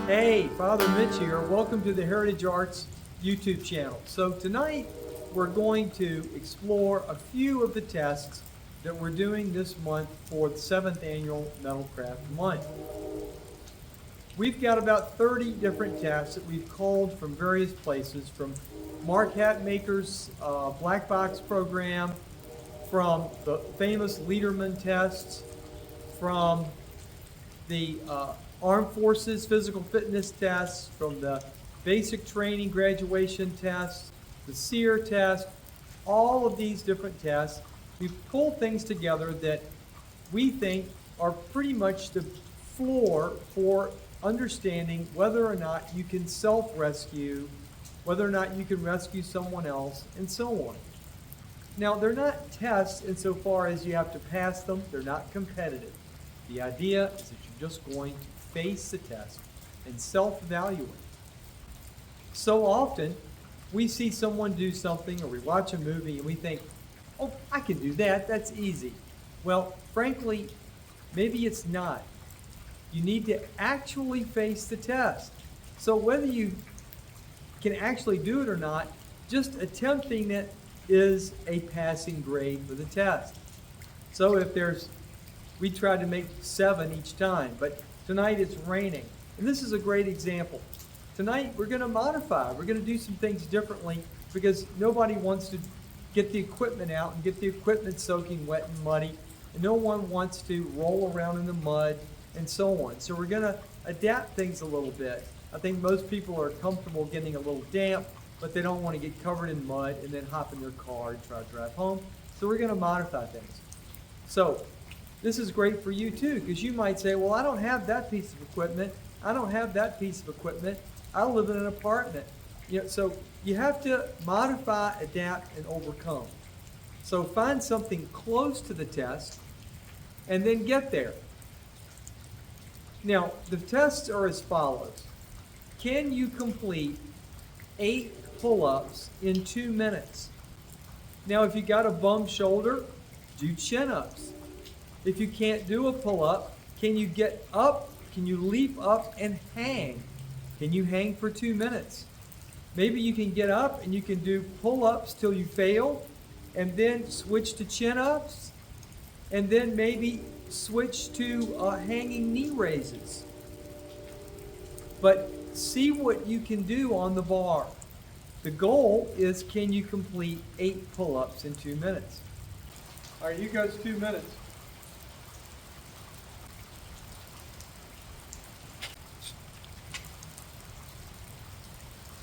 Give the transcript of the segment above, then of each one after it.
Hey, Father Mitch here. Welcome to the Heritage Arts YouTube channel. So tonight we're going to explore a few of the tests that we're doing this month for the 7th annual Metal Craft Month. We've got about 30 different tests that we've culled from various places, from Mark Hatmaker's Black Box program, from the famous Leaderman tests, from the Armed Forces Physical Fitness tests, from the Basic Training Graduation tests, the SEER test, all of these different tests. We've pulled things together that we think are pretty much the floor for understanding whether or not you can self-rescue, whether or not you can rescue someone else, and so on. Now, they're not tests insofar as you have to pass them. They're not competitive. The idea is that you're just going to face the test and self-evaluate. So often, we see someone do something or we watch a movie and we think, oh, I can do that, that's easy. Well, frankly, maybe it's not. You need to actually face the test. So whether you can actually do it or not, just attempting it is a passing grade for the test. So if we tried to make 7 each time, but tonight it's raining. And this is a great example. Tonight we're going to modify. We're going to do some things differently because nobody wants to get the equipment out and get the equipment soaking wet and muddy. And no one wants to roll around in the mud and so on. So we're going to adapt things a little bit. I think most people are comfortable getting a little damp, but they don't want to get covered in mud and then hop in their car and try to drive home. So we're going to modify things. So this is great for you too, because you might say, well, I don't have that piece of equipment. I don't have that piece of equipment. I live in an apartment. So you have to modify, adapt, and overcome. So find something close to the test and then get there. Now, the tests are as follows. Can you complete 8 pull-ups in 2 minutes? Now, if you got a bum shoulder, do chin-ups. If you can't do a pull-up, can you get up? Can you leap up and hang? Can you hang for 2 minutes? Maybe you can get up and you can do pull-ups till you fail, and then switch to chin-ups, and then maybe switch to hanging knee raises. But see what you can do on the bar. The goal is, can you complete 8 pull-ups in 2 minutes? All right, you guys, 2 minutes.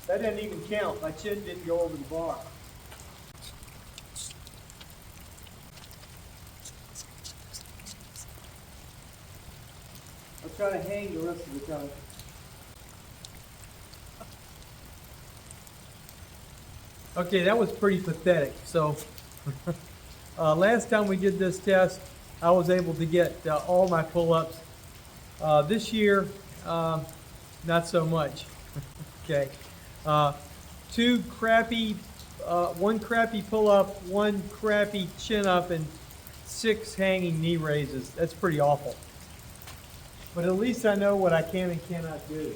That didn't even count. My chin didn't go over the bar. I'll try to hang the rest of the time. Okay, that was pretty pathetic. So last time we did this test, I was able to get all my pull-ups. This year, not so much. Okay. 2 crappy, 1 crappy pull-up, 1 crappy chin-up, and 6 hanging knee raises. That's pretty awful. But at least I know what I can and cannot do.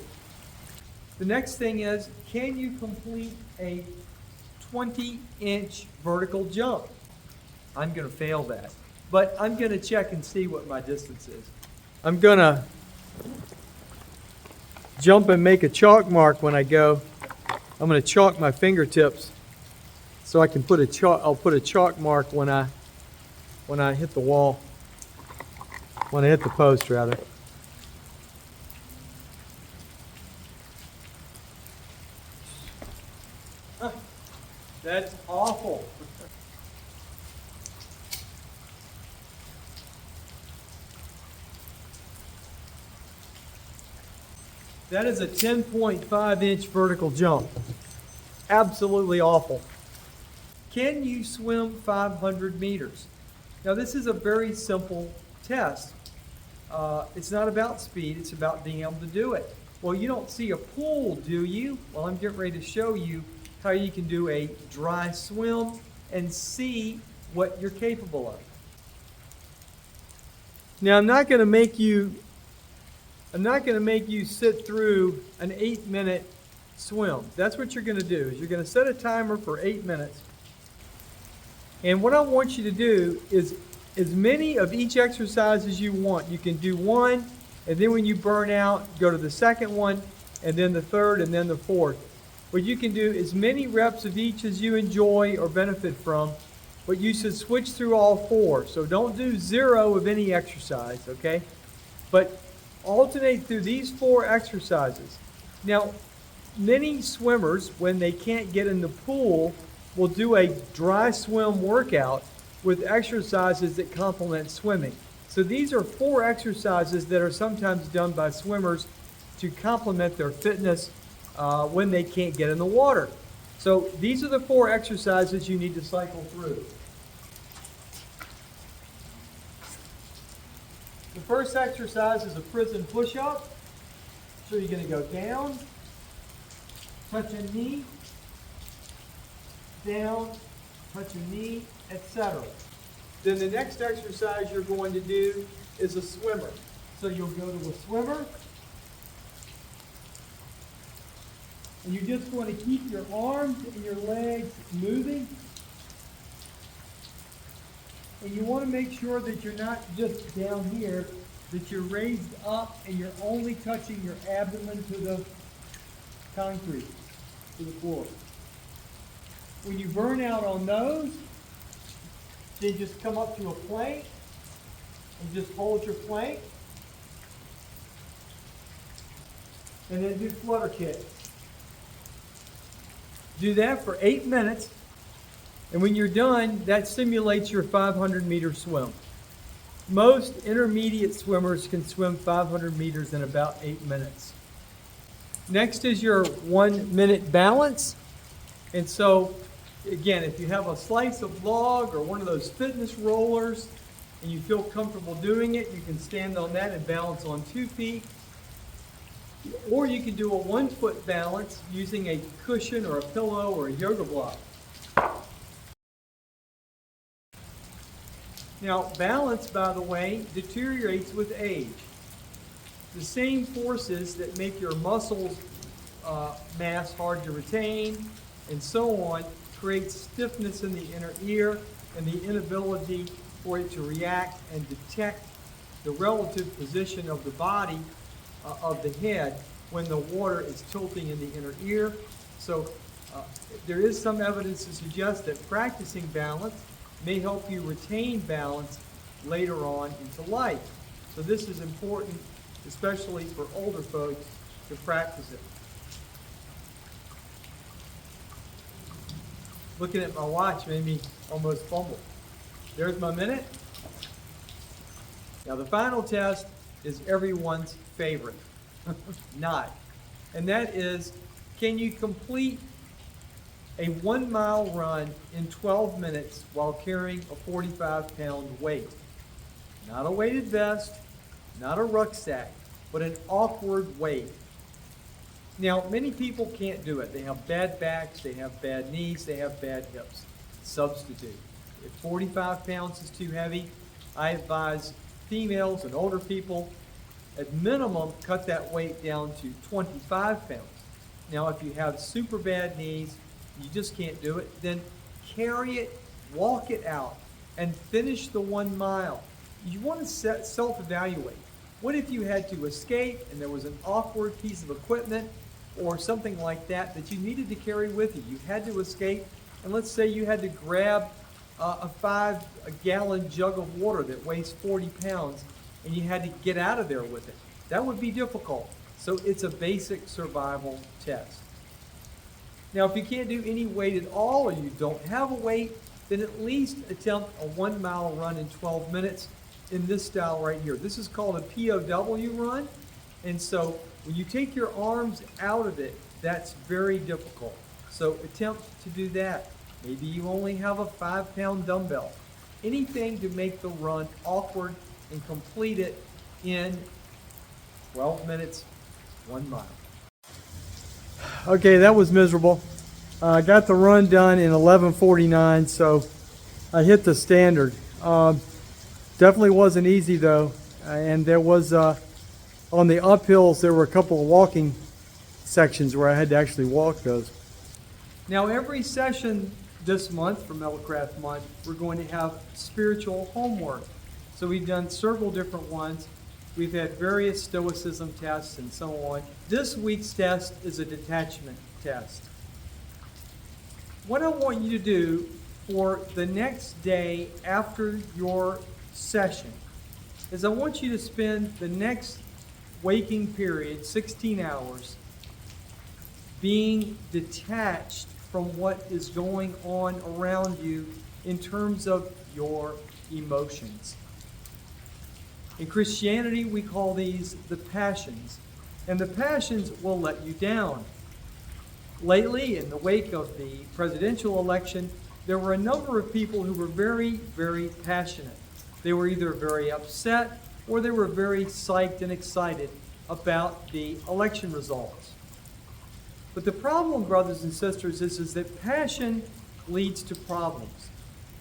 The next thing is, can you complete a 20-inch vertical jump? I'm going to fail that. But I'm going to check and see what my distance is. I'm going to jump and make a chalk mark when I go. I'm going to chalk my fingertips so I can I'll put a chalk mark when I hit the wall, when I hit the post rather. That's awful. That is a 10.5-inch vertical jump. Absolutely awful. Can you swim 500 meters? Now, this is a very simple test. It's not about speed, it's about being able to do it. Well, you don't see a pool, do you? Well, I'm getting ready to show you how you can do a dry swim and see what you're capable of. Now, I'm not going to make you I'm not going to make you sit through an 8-minute swim. That's what you're going to do, is you're going to set a timer for 8 minutes. And what I want you to do is as many of each exercise as you want. You can do one, and then when you burn out, go to the second one, and then the third, and then the fourth. But you can do as many reps of each as you enjoy or benefit from, but you should switch through all 4. So don't do 0 of any exercise, okay? But alternate through these 4 exercises. Now, many swimmers, when they can't get in the pool, will do a dry swim workout with exercises that complement swimming. So these are 4 exercises that are sometimes done by swimmers to complement their fitness when they can't get in the water. So these are the 4 exercises you need to cycle through. The first exercise is a prison push-up. So you're going to go down, touch a knee, down, touch a knee, etc. Then the next exercise you're going to do is a swimmer. So you'll go to a swimmer, and you're just going to keep your arms and your legs moving. And you want to make sure that you're not just down here, that you're raised up and you're only touching your abdomen to the concrete, to the floor. When you burn out on those, then just come up to a plank and just hold your plank. And then do flutter kicks. Do that for 8 minutes. And when you're done, that simulates your 500-meter swim. Most intermediate swimmers can swim 500 meters in about 8 minutes. Next is your 1-minute balance. And so, again, if you have a slice of log or one of those fitness rollers and you feel comfortable doing it, you can stand on that and balance on 2 feet. Or you can do a 1-foot balance using a cushion or a pillow or a yoga block. Now, balance, by the way, deteriorates with age. The same forces that make your muscles mass hard to retain and so on create stiffness in the inner ear and the inability for it to react and detect the relative position of the body of the head when the water is tilting in the inner ear. So there is some evidence to suggest that practicing balance may help you retain balance later on into life. So this is important, especially for older folks, to practice it. Looking at my watch made me almost fumble. There's my minute. Now the final test is everyone's favorite, not. And that is, can you complete a 1-mile run in 12 minutes while carrying a 45-pound weight? Not a weighted vest, not a rucksack, but an awkward weight. Now, many people can't do it. They have bad backs, they have bad knees, they have bad hips. Substitute. If 45 pounds is too heavy, I advise females and older people, at minimum, cut that weight down to 25 pounds. Now, if you have super bad knees, you just can't do it, then carry it, walk it out, and finish the 1 mile. You want to self-evaluate. What if you had to escape and there was an awkward piece of equipment or something like that that you needed to carry with you? You had to escape, and let's say you had to grab a 5-gallon jug of water that weighs 40 pounds, and you had to get out of there with it. That would be difficult. So it's a basic survival test. Now, if you can't do any weight at all, or you don't have a weight, then at least attempt a 1-mile run in 12 minutes in this style right here. This is called a POW run. And so when you take your arms out of it, that's very difficult. So attempt to do that. Maybe you only have a 5-pound dumbbell. Anything to make the run awkward and complete it in 12 minutes, 1 mile. Okay, that was miserable. I got the run done in 11:49, so I hit the standard. Definitely wasn't easy though, and there was On the uphills, there were a couple of walking sections where I had to actually walk those. Now, every session this month for Metalcraft Month, we're going to have spiritual homework. So we've done several different ones. We've had various stoicism tests and so on. This week's test is a detachment test. What I want you to do for the next day after your session is I want you to spend the next waking period, 16 hours, being detached from what is going on around you in terms of your emotions. In Christianity, we call these the passions, and the passions will let you down. Lately, in the wake of the presidential election, there were a number of people who were very, very passionate. They were either very upset or they were very psyched and excited about the election results. But the problem, brothers and sisters, is that passion leads to problems.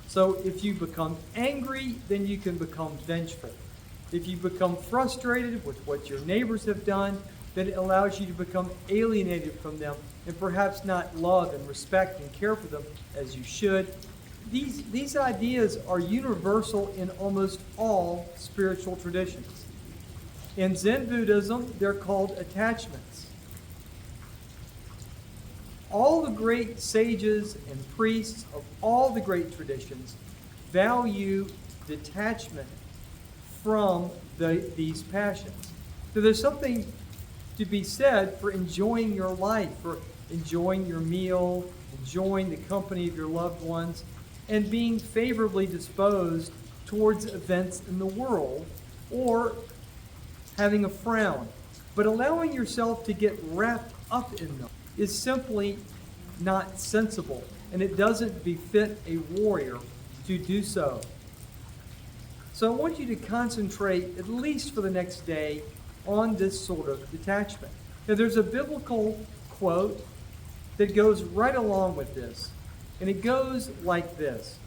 So if you become angry, then you can become vengeful. If you become frustrated with what your neighbors have done, then it allows you to become alienated from them and perhaps not love and respect and care for them as you should. These ideas are universal in almost all spiritual traditions. In Zen Buddhism, they're called attachments. All the great sages and priests of all the great traditions value detachment from these passions. So there's something to be said for enjoying your life, for enjoying your meal, enjoying the company of your loved ones, and being favorably disposed towards events in the world, or having a frown. But allowing yourself to get wrapped up in them is simply not sensible, and it doesn't befit a warrior to do so. So I want you to concentrate, at least for the next day, on this sort of detachment. Now, there's a biblical quote that goes right along with this, and it goes like this: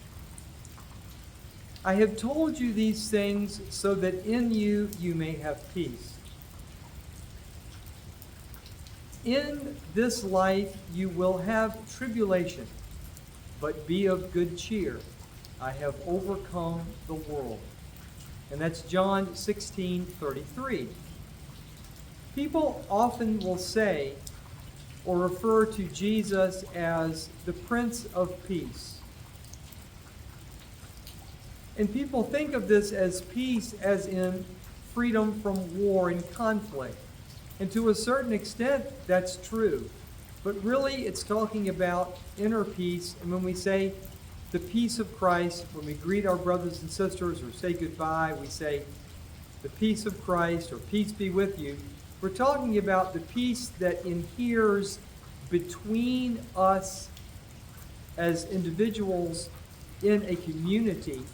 I have told you these things so that in you may have peace. In this life you will have tribulation, but be of good cheer. I have overcome the world. And that's John 16:33. People often will say or refer to Jesus as the Prince of Peace. And people think of this as peace as in freedom from war and conflict. And to a certain extent, that's true. But really, it's talking about inner peace. And when we say the peace of Christ, when we greet our brothers and sisters or say goodbye, we say the peace of Christ or peace be with you. We're talking about the peace that inheres between us as individuals in a community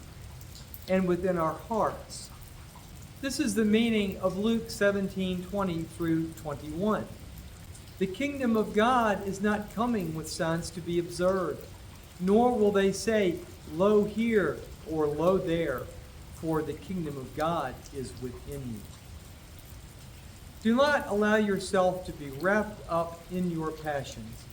and within our hearts. This is the meaning of Luke 17:20 through 21. The kingdom of God is not coming with signs to be observed, nor will they say, lo here or lo there, for the kingdom of God is within you. Do not allow yourself to be wrapped up in your passions.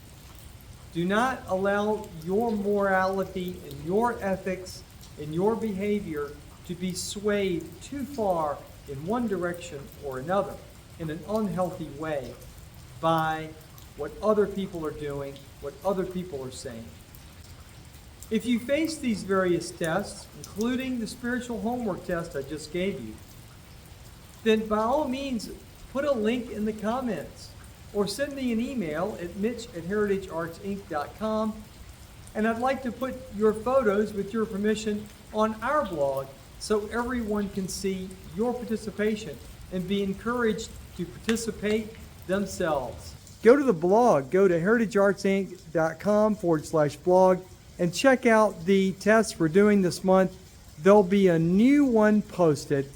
Do not allow your morality and your ethics and your behavior to be swayed too far in one direction or another in an unhealthy way by what other people are doing, what other people are saying. If you face these various tests, including the spiritual homework test I just gave you, then by all means, put a link in the comments or send me an email at mitch@heritageartsinc.com, and I'd like to put your photos, with your permission, on our blog so everyone can see your participation and be encouraged to participate themselves. Go to the blog, go to heritageartsinc.com/blog, and check out the tests we're doing this month. There'll be a new one posted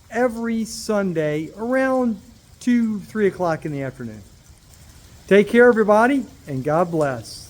every Sunday around 2, 3 o'clock in the afternoon. Take care, everybody, and God bless.